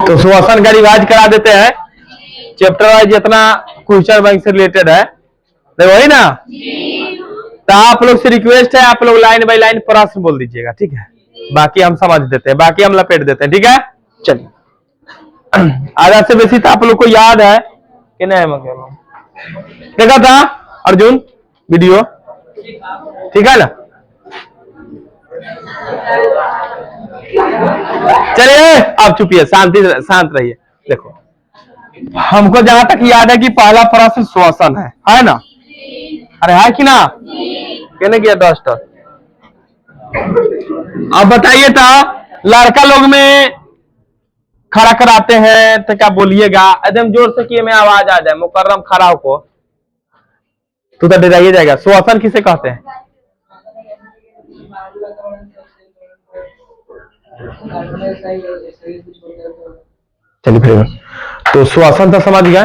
तो श्वसन का रिवाज करा देते हैं, चैप्टर वाइज जितना क्वेश्चन बैंक से रिलेटेड है वही ना। तो आप लोग से रिक्वेस्ट है, आप लोग लाइन बाय लाइन प्रश्न बोल दीजिएगा, ठीक है। बाकी हम समझ देते हैं, बाकी हम लपेट देते हैं, ठीक है। चलिए, आधा से बेसी तो आप लोग को याद है कि नहीं? देखा था अर्जुन वीडियो, ठीक है ना। चलिए अब चुपिए, शांत रहिए। देखो, हमको जहां तक याद है कि पहला प्रश्न श्वसन है ना? अरे है कि ना? कहने किया डॉक्टर। अब बताइए था, लड़का लोग में खड़ा कराते हैं तो क्या बोलिएगा? एकदम जोर से किए में आवाज आ जाए, मुकर्रम खड़ा को तो डराइए जाएगा। श्वसन किसे कहते हैं? चलिए फिर, तो श्वसन तो समझ गए।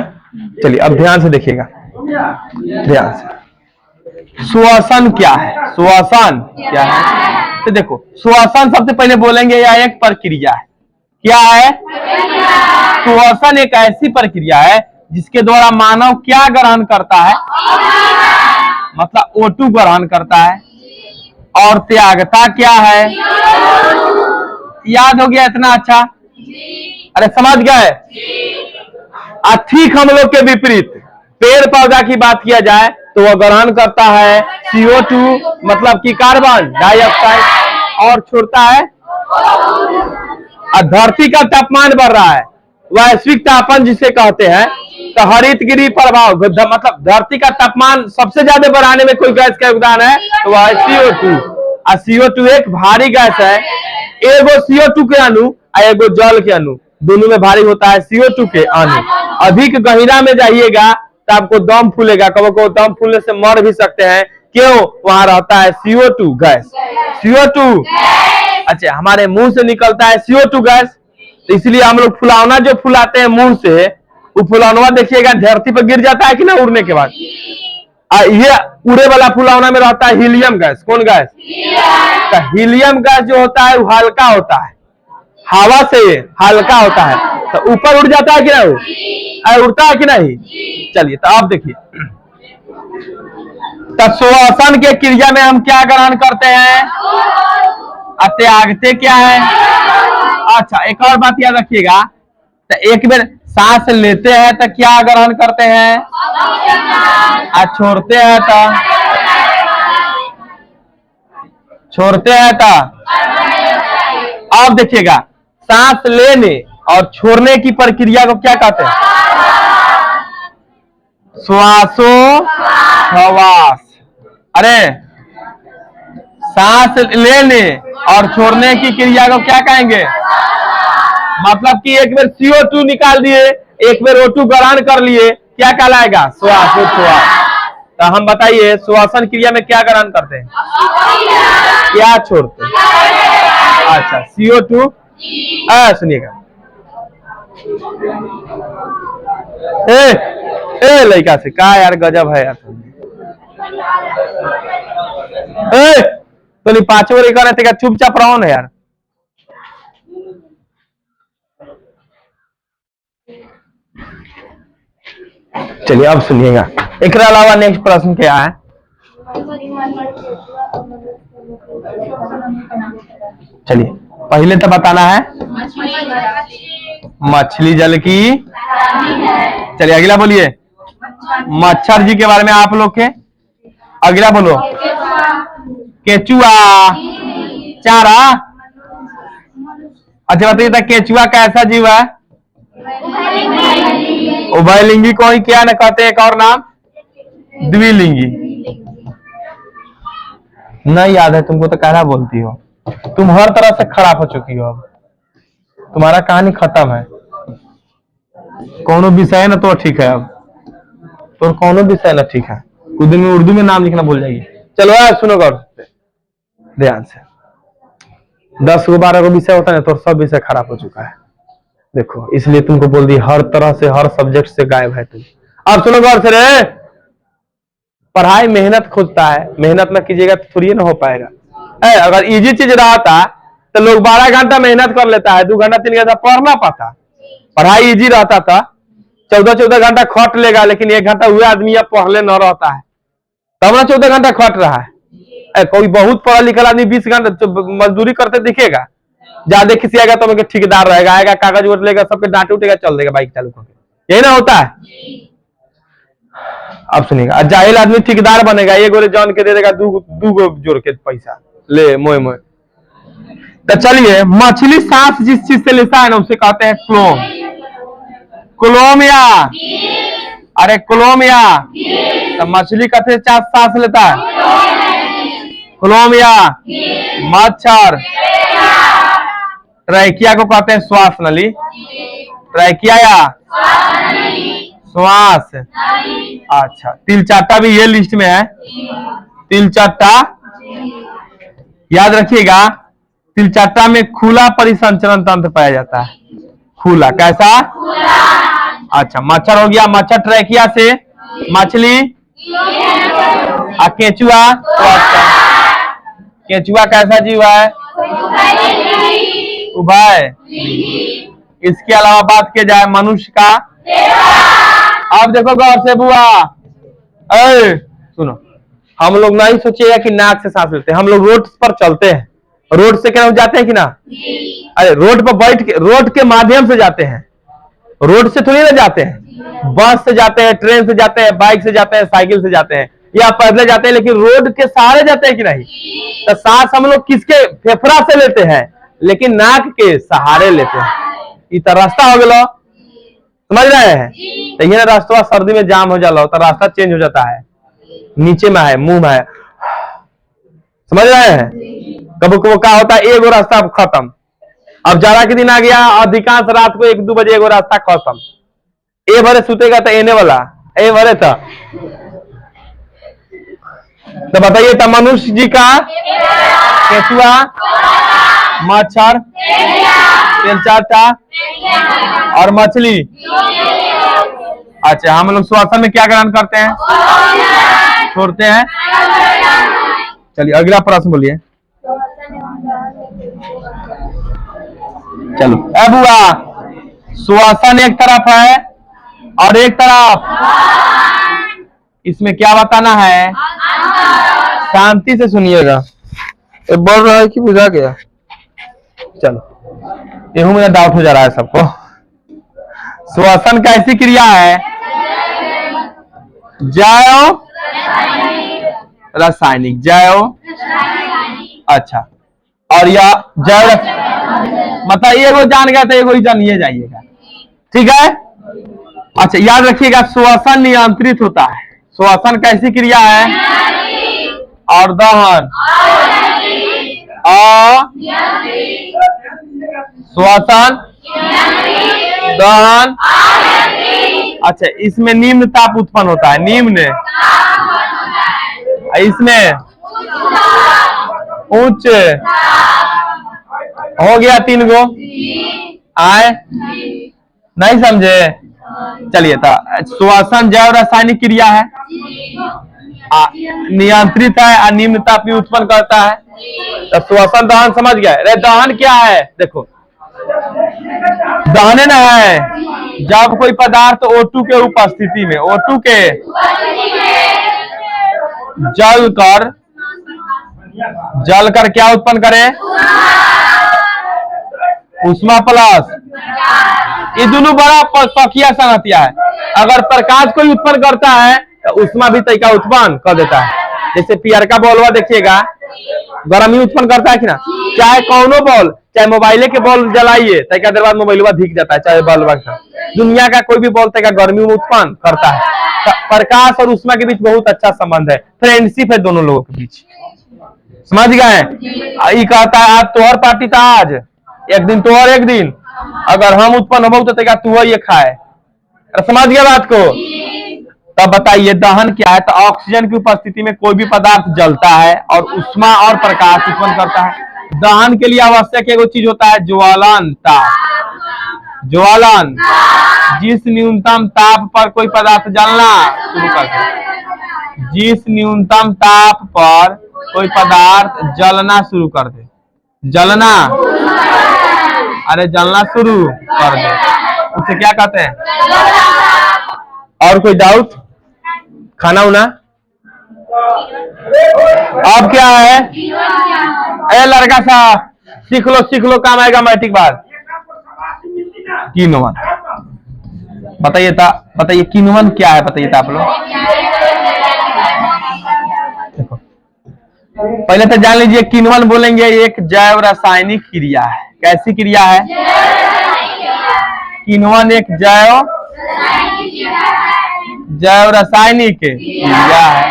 चलिए अब ध्यान से देखिएगा, ध्यान से। श्वसन क्या है? श्वसन क्या है? तो देखो, श्वसन सबसे पहले बोलेंगे यह एक प्रक्रिया है। क्या है? श्वसन एक ऐसी प्रक्रिया है जिसके द्वारा मानव क्या ग्रहण करता है? मतलब O2 ग्रहण करता है, और त्यागता क्या है? याद हो गया इतना? अच्छा, अरे समझ गए। ठीक, हम लोग के विपरीत पेड़ पौधा की बात किया जाए तो वह ग्रहण करता है CO2 मतलब कि कार्बन डाइऑक्साइड, और छोड़ता है। धरती का तापमान बढ़ रहा है, वैश्विक तापन जिसे कहते हैं। तो हरित गृह प्रभाव मतलब धरती का तापमान सबसे ज्यादा बढ़ाने में कोई गैस का योगदान है तो वह है CO2। और CO2 एक भारी गैस है। एगो CO2 के अणु और एगो जल के अणु, दोनों में भारी होता है CO2 के अणु। अधिक गहरा में जाइएगा तो आपको दम फूलेगा, कभी को दम फूलने से मर भी सकते हैं। क्यों? वहां रहता है CO2 गैस। CO2 अच्छा, हमारे मुंह से निकलता है CO2 गैस, तो इसलिए हम लोग फुलावना जो फुलाते हैं मुंह से, वो फुलावना देखिएगा धरती पर गिर जाता है कि ना उड़ने के बाद। ये उड़े वाला फुलावना में रहता है हीलियम गैस। कौन गैस? तो हीलियम गैस जो होता है वो हल्का होता है, हवा से हल्का होता है, तो ऊपर उड़ जाता है कि ना? वो उड़ता है कि नहीं? चलिए, तो आप देखिए, तो श्वसन के क्रिया में हम क्या ग्रहण करते हैं? त्यागते क्या है? अच्छा, एक और बात याद रखिएगा, तो एक बार सांस लेते हैं तो क्या ग्रहण करते हैं? छोड़ते हैं तो अब देखिएगा, सांस लेने और छोड़ने की प्रक्रिया को क्या कहते हैं? श्वासोच्छ्वास। अरे, सांस लेने और छोड़ने की क्रिया को क्या कहेंगे? मतलब कि एक बार CO2 निकाल दिए, एक बार O2 ग्रहण कर लिए, क्या कहलाएगा? श्वासोच्छ्वास। तो हम बताइए, श्वसन क्रिया में क्या ग्रहण करते हैं, क्या छोड़ते हैं? अच्छा, CO2। सुनिएगा, ए लड़का से का यार गजब है यार। तो नहीं पांचों रेखा रहते का, चुपचाप रहो ना यार। चलिए अब सुनिएगा, एक अलावा नेक्स्ट प्रश्न क्या है? चलिए पहले तो बताना है मछली जल की। चलिए अगला बोलिए, मच्छर जी के बारे में आप लोग के। अगला बोलो, केचुआ चारा। अच्छा बताइए था, केचुआ कैसा जीव है? उभयलिंगी को ही क्या न कहते हैं, एक और नाम द्विलिंगी। नहीं याद है तुमको तो कहना बोलती हो, तुम हर तरह से खराब हो चुकी हो, अब तुम्हारा कहानी खत्म है। कौनो विषय ना तो ठीक है, अब तो कौनो विषय ना ठीक है, कुछ दिन में उर्दू में नाम लिखना भूल जाएगी। चलो यार सुनो गौर ध्यान से, 10 को 12 को विषय होता है तो सब विषय खराब हो चुका है। देखो इसलिए तुमको बोल दी, हर तरह से हर सब्जेक्ट से गायब है तुम। अब सुनो गौर से, रे पढ़ाई मेहनत खोजता है, मेहनत ना कीजिएगा तो थोड़ी ना हो पाएगा। अगर इजी चीज रहा था तो लोग 12 घंटा मेहनत कर लेता है, 2 घंटा 3 घंटा पढ़ना पाता, पढ़ाई इजी रहता था। 14-14 घंटा खट लेगा, लेकिन 1 घंटा हुए आदमी अब पढ़ले न रहता है, तब ना 14 घंटा खट रहा है। कोई बहुत पढ़ा लिखा आदमी 20 घंटा मजदूरी करते दिखेगा, ज्यादा किसी आएगा तो ठेकेदार रहेगा, आएगा कागज वोट लेगा, सबके डांटे उठेगा, चल देगा बाइक चालू करके, यही ना होता है। अब सुनिएगा, जाहिल आदमी ठेकेदार बनेगा, एक गोरे जान के दे देगा, दू गो जोड़ के पैसा ले मोए मोए। तो चलिए, मछली सांस जिस चीज से लेता है ना उसे कहते हैं क्लोम, क्लोमिया। अरे क्लोमिया, तो मछली कैसे सांस लेता है? क्लोमिया। मच्छर ट्रैकिया को कहते हैं श्वास नली, ट्रैकिया या श्वास। अच्छा, तिलचट्टा भी ये लिस्ट में है, तिलचट्टा याद रखिएगा। तिलचट्टा में खुला परिसंचरण तंत्र पाया जाता है, खुला, कैसा? अच्छा, मच्छर हो गया, मच्छर ट्रैकिया से, मछली केचुआ, केचुआ कैसा जीव है? उभय। इसके अलावा बात की जाए मनुष्य का, अब देखो गौर से बुआ, सुनो, हम लोग नहीं सोचिएगा कि नाक से सांस लेते हैं, हम लोग रोड पर चलते हैं, रोड से क्या जाते हैं कि ना? अरे रोड पर बैठ के, रोड के माध्यम से जाते हैं, रोड से थोड़ी ना जाते हैं, बस से जाते हैं, ट्रेन से जाते हैं, बाइक से जाते हैं, साइकिल से जाते हैं, या पैदल जाते हैं, लेकिन रोड के सहारे जाते हैं कि नहीं? तो सांस हम लोग किसके? फेफड़ा से लेते हैं, लेकिन नाक के सहारे लेते हैं। इतना रास्ता हो गया, समझ रहे हैं? तो ये रास्ता सर्दी में जाम हो जाला तो रास्ता चेंज हो जाता है, नीचे में है, मुंह में है, समझ रहे हैं? कबो कबो क्या होता है, एगो रास्ता खत्म, अब जाड़ा के दिन आ गया, अधिकांश रात को 1-2 बजे एगो रास्ता खत्म, ए भरे सुतेगा तो एने वाला, ए भरे तो बताइए, तो मनुष्य जी का केचुआ, मच्छर, तिलचट्टा और मछली। अच्छा, हम लोग श्वसन में क्या ग्रहण करते हैं? छोड़ते हैं। चलिए अगला प्रश्न बोलिए। चलो अब बुआ, श्वसन एक तरफ है और एक तरफ, इसमें क्या बताना है? शांति से सुनिएगा, बोल रहा है कि बुझा गया? चलो, ये मेरा डाउट हो जा रहा है सबको। श्वसन कैसी क्रिया है? जैव रासायनिक, जैव। अच्छा, और यह जैव मतलब एगो जान गया तो एगो ही जानिए जाइएगा, ठीक है? अच्छा, याद रखिएगा, श्वसन नियंत्रित होता है। श्वसन कैसी क्रिया है? और दहन, श्वसन, दहन। अच्छा, इसमें निम्न ताप उत्पन्न होता है, निम्न, इसमें उच्च, हो गया 3 गो, आए नहीं समझे? चलिए, तो श्वसन जैव रासायनिक क्रिया है, नियंत्रित है और निम्न ताप भी उत्पन्न करता है। तो श्वसन दहन समझ गए? अरे दहन क्या है? देखो, दहन ना है जब कोई पदार्थ O2 के उपस्थिति में, O2 के जलकर क्या उत्पन्न करे? उष्मा प्लस, ये दोनों बड़ा पकिया संगतिया है। अगर प्रकाश कोई उत्पन्न करता है तो उष्मा भी तरीका उत्पन्न कर देता है। जैसे पियर का बॉलवा देखिएगा, गर्मी उत्पन्न करता है कि ना? चाहे कौनो बॉल, चाहे मोबाइले के बॉल जलाइए, तरीका देर बाद मोबाइलवा धीक जाता है, चाहे बल्ब का, दुनिया का कोई भी बॉल तरीका गर्मी में उत्पन्न करता है। प्रकाश और उष्मा के बीच बहुत अच्छा संबंध है, फ्रेंडशिप है दोनों लोगों के बीच, समझ गए? ये कहता है आज तोहर पार्टी था, आज एक दिन तोहर, एक दिन अगर हम उत्पन्न हो तो तू ये खाए, समझ गया बात को? तब बताइए दहन क्या है? तो ऑक्सीजन की उपस्थिति में कोई भी पदार्थ जलता है और उष्मा और प्रकाश उत्पन्न करता है। दहन के लिए आवश्यक एक चीज होता है, ज्वलन ताप। ज्वलन, जिस न्यूनतम ताप पर कोई पदार्थ जलना शुरू करता है, जिस न्यूनतम ताप पर कोई पदार्थ जलना शुरू कर दे, जलना, अरे जलना शुरू कर दे, उसे क्या कहते हैं? और कोई डाउट? खाना उना? अब क्या है? ए लड़का सा सीख लो, काम आएगा मैट्रिक बाद। किनुवन बताइए किनुवन क्या है, बताइए आप लोग। देखो पहले तो जान लीजिए किनुवन बोलेंगे एक जैव रासायनिक क्रिया है। कैसी क्रिया है? किनुवन एक जैव रासायनिक क्रिया है,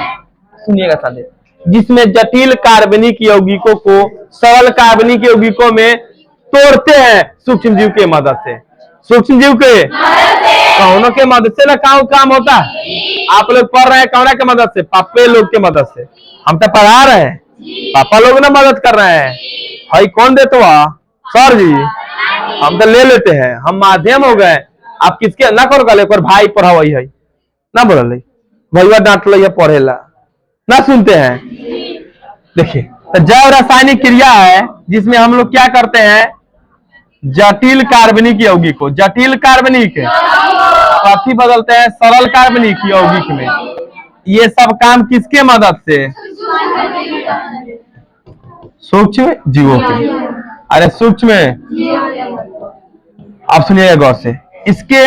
सुनिएगा साले, जिसमें जटिल कार्बनिक यौगिकों को सरल कार्बनिक यौगिकों में तोड़ते हैं सूक्ष्म जीव के मदद से। सूक्ष्म जीव के कौनों के मदद से ना काम होता है। आप लोग पढ़ रहे हैं कौन के मदद से? पापे लोग के मदद से। हम तो पढ़ा रहे हैं, पापा लोग ना मदद कर रहे हैं। भाई कौन दे तो सर जी, हम तो ले लेते हैं, हम माध्यम हो गए। आप किसके ना करो गले पर भाई पढ़ा वही है ना, बोल भैया डांट लो पढ़ेला ना, सुनते हैं। देखिए तो जैव रासायनिक क्रिया है जिसमें हम लोग क्या करते हैं, जटिल कार्बनिक यौगिक को, जटिल कार्बनिक काफी बदलते हैं सरल कार्बनिक यौगिक में। ये सब काम किसके मदद से? सूक्ष्म जीवों के। अरे सूक्ष्म, आप सुनिएगा गौर से, इसके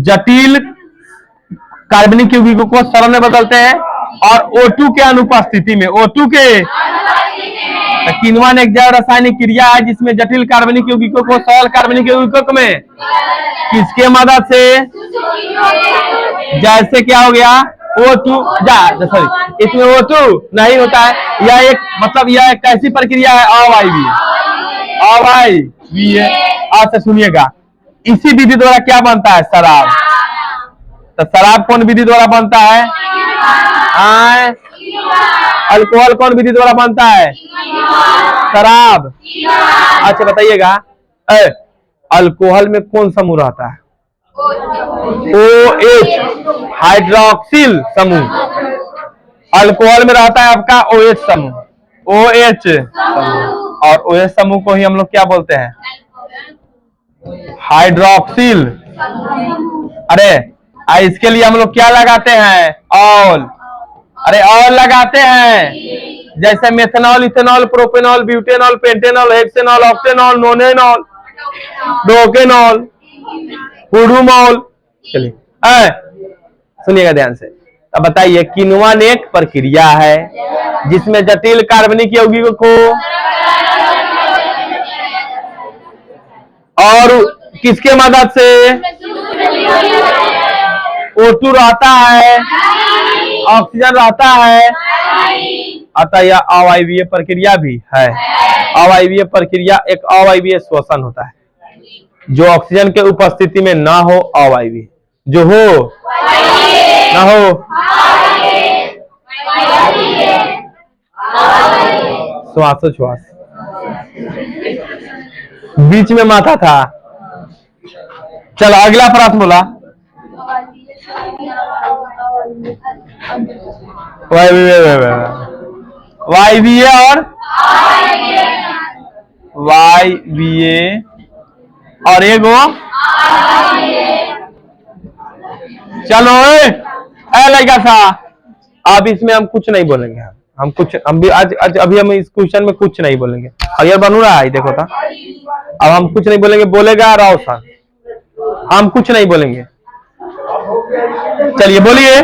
जटिल कार्बनिक यौगिकों को सरल में बदलते हैं और O2 के अनुपस्थिति में, O2 के किनुवन एक जैव रासायनिक क्रिया है जिसमें जटिल कार्बनिक यौगिकों को सरल कार्बनिक यौगिकों में किसके मदद से? जैसे क्या हो गया O2 सॉरी, इसमें O2 नहीं होता है। यह एक मतलब यह एक कैसी प्रक्रिया है? अवायवीय। अच्छा सुनिएगा, इसी विधि द्वारा क्या बनता है? शराब। तो शराब कौन विधि द्वारा बनता है? अल्कोहल कौन विधि द्वारा बनता है? शराब। अच्छा बताइएगा, अल्कोहल में कौन समूह रहता है? OH, हाइड्रोक्सिल समूह। अल्कोहल में रहता है आपका OH समूह, OH समूह। और OH समूह को ही हम लोग क्या बोलते हैं? हाइड्रोक्सिल। अरे इसके लिए हम लोग क्या लगाते हैं? ऑल। अरे ऑल लगाते हैं, जैसे methanol, ethanol, propanol, butanol, pentanol, hexanol, octanol, nonanol, decanol, हुडुमॉल। चलिए सुनिएगा ध्यान से। अब बताइए किनुवन एक प्रक्रिया है जिसमें जटिल कार्बनिक यौगिकों को और किसके मदद से? O2 रहता है, ऑक्सीजन रहता है, अतः यह अवायवीय प्रक्रिया भी है। अवायवीय प्रक्रिया एक अवायवीय श्वसन होता है, जो ऑक्सीजन के उपस्थिति में ना हो अवायवीय, जो हो ना हो श्वासोच्छ्वास। बीच में माथा था। चलो अगला प्रश्न बोला, वायवीय और वायवीय और एगो। चलो लड़का सा, अब इसमें हम कुछ नहीं बोलेंगे। हम भी आज अभी हम इस क्वेश्चन में कुछ नहीं बोलेंगे। अगर बन रहा है देखो था, अब हम कुछ नहीं बोलेंगे, बोलेगा राव। हम कुछ नहीं बोलेंगे। चलिए बोलिए।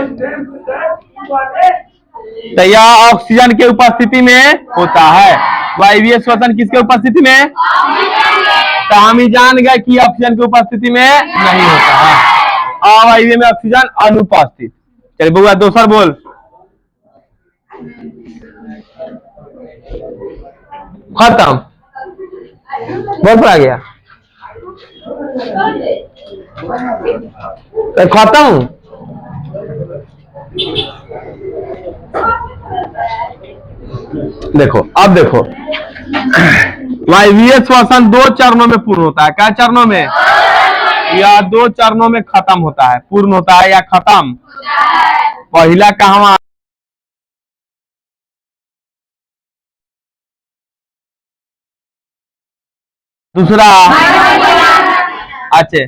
तो यह ऑक्सीजन के उपस्थिति में होता है। वायवीय श्वसन किसके उपस्थिति में? तो हम ही जान गए कि ऑक्सीजन की उपस्थिति में नहीं होता है। अवायवीय में ऑक्सीजन अनुपस्थित। चलिए बउआ दूसरा बोल। खत्म, बहुत बड़ा गया। खत्म। देखो अब देखो, वायवीय श्वसन 2 चरणों में पूर्ण होता है। क्या चरणों में? या 2 चरणों में खत्म होता है, पूर्ण होता है या खत्म। पहला कहवा दूसरा अच्छा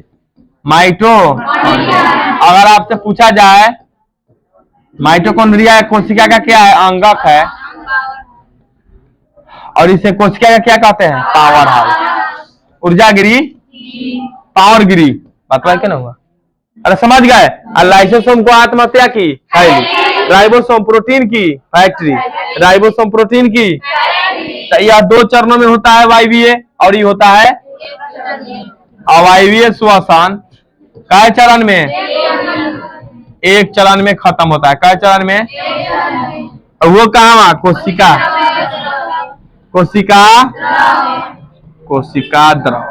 माइटो। अगर आपसे पूछा जाए माइटोकॉन्ड्रिया कोशिका का क्या है, अंगक है, और इसे कोशिका का क्या कहते हैं, पावर हाउस। ऊर्जागिरी पावर गिरी, बतवा क्या ना हुआ, अरे समझ गए। लाइसोसोम को आत्महत्या की फैली, राइबोसोम प्रोटीन की फैक्ट्री, राइबोसोम प्रोटीन की। तो यह 2 चरणों में होता है वायवीय, और ये होता है अवायवीय श्वसन। काय चरण में, 1 चरण में खत्म होता है। काय चरण में, वो कहा कोशिका, कोशिका, कोशिका द्रव।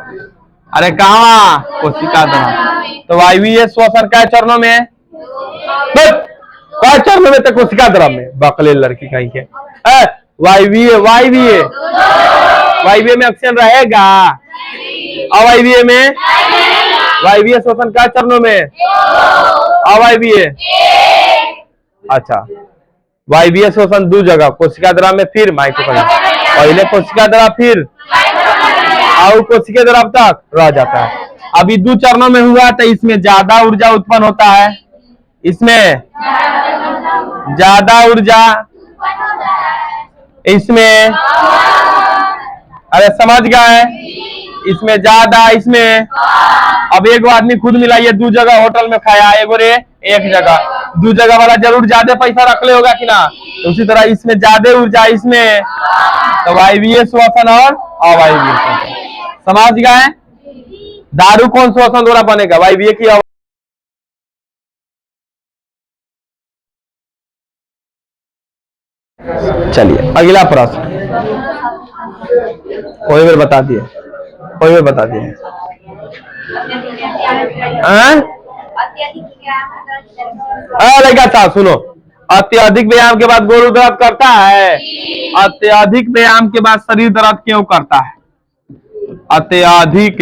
अरे कहा कोशिका द्रव। तो वायवीय श्वसन काय चरणों में, काय चरणों में, तो कोशिका द्रव में। बकले लड़की कहीं के वायवीय, वायवीय, वायवीय में ऑक्सीजन रहेगा, अवायवीय में, वायवीय श्वसन काय चरणों में, अवायवीय। अच्छा वायवीय श्वसन 2 जगह, कोशिका द्रव में फिर माइटोकॉन्ड्रिया। पहले कोशिका द्रव फिर और कोशिका द्रव तक रह जाता है। अभी 2 चरणों में हुआ तो इसमें ज्यादा ऊर्जा उत्पन्न होता है, इसमें ज्यादा ऊर्जा, इसमें अरे समझ गए, इसमें ज्यादा, इसमें। अब एक आदमी खुद मिलाइए, 2 जगह होटल में खाया, एगो रे 1 जगह, 2 जगह वाला जरूर ज्यादा पैसा रख ले होगा कि ना। तो उसी तरह इसमें ज्यादा ऊर्जा, इसमें। तो वायवीय श्वसन और अवायवीय श्वसन, समझ गए। दारू कौन श्वसन द्वारा बनेगा, वायवीय की। चलिए अगला प्रश्न, कोई बार बता दिए, कोई बार बता दिए। लड़का साहब सुनो, अत्यधिक व्यायाम के बाद गोरू दर्द करता है। अत्यधिक व्यायाम के बाद शरीर दर्द क्यों करता है, अत्यधिक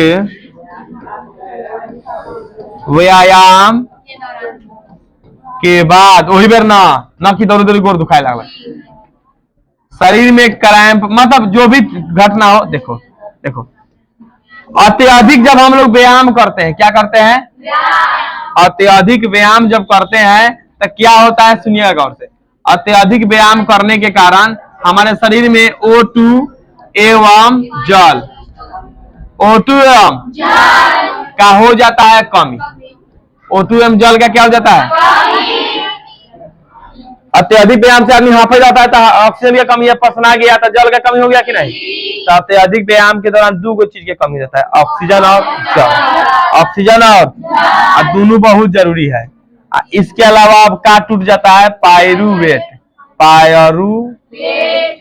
व्यायाम के बाद, वही बेर ना कि दौड़ दौड़ी गोर दुखाए लगा, शरीर में क्रैम्प, मतलब जो भी घटना हो। देखो देखो अत्यधिक जब हम लोग व्यायाम करते हैं, क्या करते हैं, अत्यधिक व्यायाम जब करते हैं तो क्या होता है, सुनिएगा गौर से। अत्यधिक व्यायाम करने के कारण हमारे शरीर में O2 एवं जल, O2 एवं का हो जाता है कमी। O2 एवं जल का क्या हो जाता है, अत्यधिक व्यायाम से आदमी हाफे जाता है तो ऑक्सीजन की कमी है, पसीना गया तो जल का कमी हो गया कि नहीं। तो अत्यधिक व्यायाम के दौरान 2 चीज की कमी रहता है, ऑक्सीजन और जल। ऑक्सीजन और दोनों बहुत जरूरी है। इसके अलावा अब का टूट जाता है, पायरुवेट, पायरुवेट,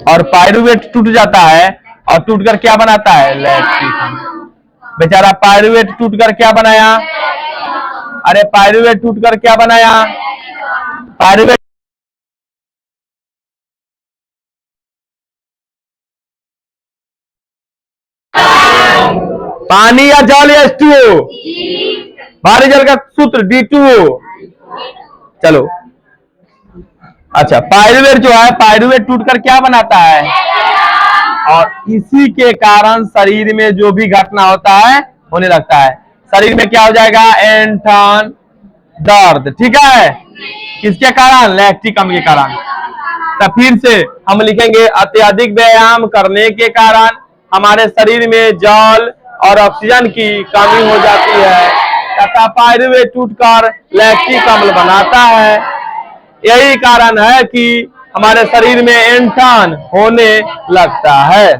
और पायरुवेट टूट जाता है, और टूटकर क्या बनाता है, लैक्टिक। बेचारा पायरुवेट टूटकर क्या बनाया, अरे पायरुवेट टूटकर क्या बनाया, पायरुवेट पानी या जल या H2O, भारी जल का सूत्र D2O। चलो अच्छा, पायरुवेट जो है, पायरुवेट टूटकर क्या बनाता है, और इसी के कारण शरीर में जो भी घटना होता है होने लगता है। शरीर में क्या हो जाएगा, ऐंठन, दर्द, ठीक है, किसके कारण, लैक्टिक अम्ल के कारण। तो फिर से हम लिखेंगे, अत्यधिक व्यायाम करने के कारण हमारे शरीर में जल और ऑक्सीजन की कमी हो जाती है तथा पायरुवेट टूटकर लैक्टिक अम्ल बनाता है। यही कारण है कि हमारे शरीर में ऐंठन होने लगता है।